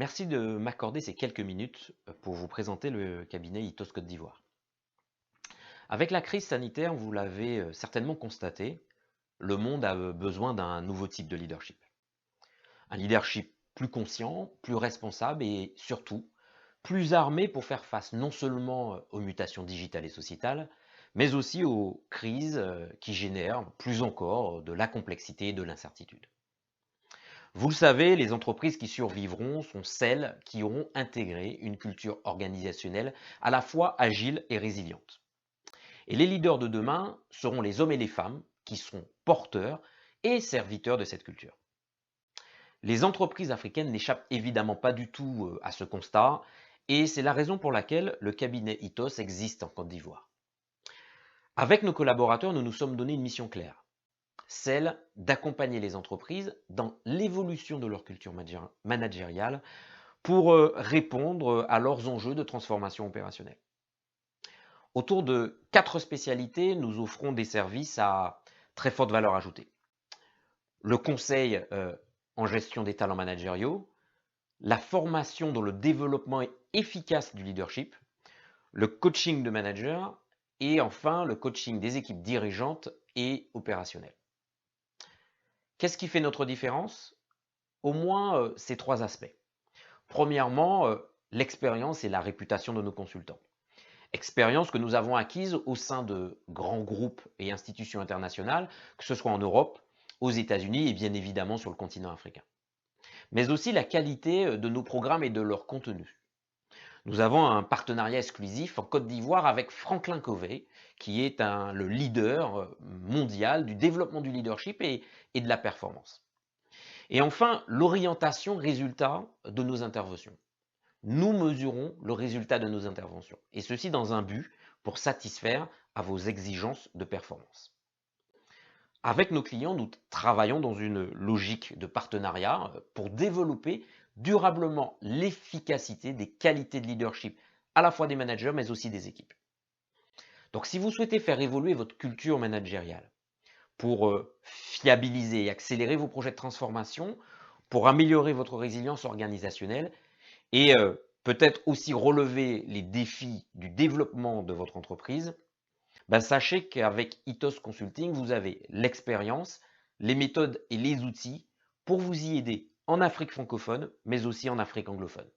Merci de m'accorder ces quelques minutes pour vous présenter le cabinet Ithos Côte d'Ivoire. Avec la crise sanitaire, vous l'avez certainement constaté, le monde a besoin d'un nouveau type de leadership. Un leadership plus conscient, plus responsable et surtout plus armé pour faire face non seulement aux mutations digitales et sociétales, mais aussi aux crises qui génèrent plus encore de la complexité et de l'incertitude. Vous le savez, les entreprises qui survivront sont celles qui auront intégré une culture organisationnelle à la fois agile et résiliente. Et les leaders de demain seront les hommes et les femmes qui seront porteurs et serviteurs de cette culture. Les entreprises africaines n'échappent évidemment pas du tout à ce constat, et c'est la raison pour laquelle le cabinet Ithos existe en Côte d'Ivoire. Avec nos collaborateurs, nous nous sommes donné une mission claire, celle d'accompagner les entreprises dans l'évolution de leur culture managériale pour répondre à leurs enjeux de transformation opérationnelle. Autour de 4 spécialités, nous offrons des services à très forte valeur ajoutée. Le conseil en gestion des talents managériaux, la formation dans le développement efficace du leadership, le coaching de managers et enfin le coaching des équipes dirigeantes et opérationnelles. Qu'est-ce qui fait notre différence? Au moins ces 3 aspects. Premièrement, l'expérience et la réputation de nos consultants. Expérience que nous avons acquise au sein de grands groupes et institutions internationales, que ce soit en Europe, aux États-Unis et bien évidemment sur le continent africain. Mais aussi la qualité de nos programmes et de leur contenu. Nous avons un partenariat exclusif en Côte d'Ivoire avec Franklin Covey, qui est le leader mondial du développement du leadership et de la performance. Et enfin, l'orientation résultat de nos interventions. Nous mesurons le résultat de nos interventions, et ceci dans un but pour satisfaire à vos exigences de performance. Avec nos clients, nous travaillons dans une logique de partenariat pour développer durablement l'efficacité des qualités de leadership, à la fois des managers, mais aussi des équipes. Donc si vous souhaitez faire évoluer votre culture managériale pour fiabiliser et accélérer vos projets de transformation, pour améliorer votre résilience organisationnelle, et peut-être aussi relever les défis du développement de votre entreprise, ben sachez qu'avec Ethos Consulting, vous avez l'expérience, les méthodes et les outils pour vous y aider en Afrique francophone, mais aussi en Afrique anglophone.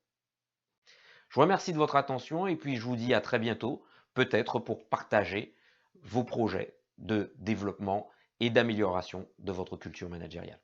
Je vous remercie de votre attention et puis je vous dis à très bientôt, peut-être pour partager vos projets de développement et d'amélioration de votre culture managériale.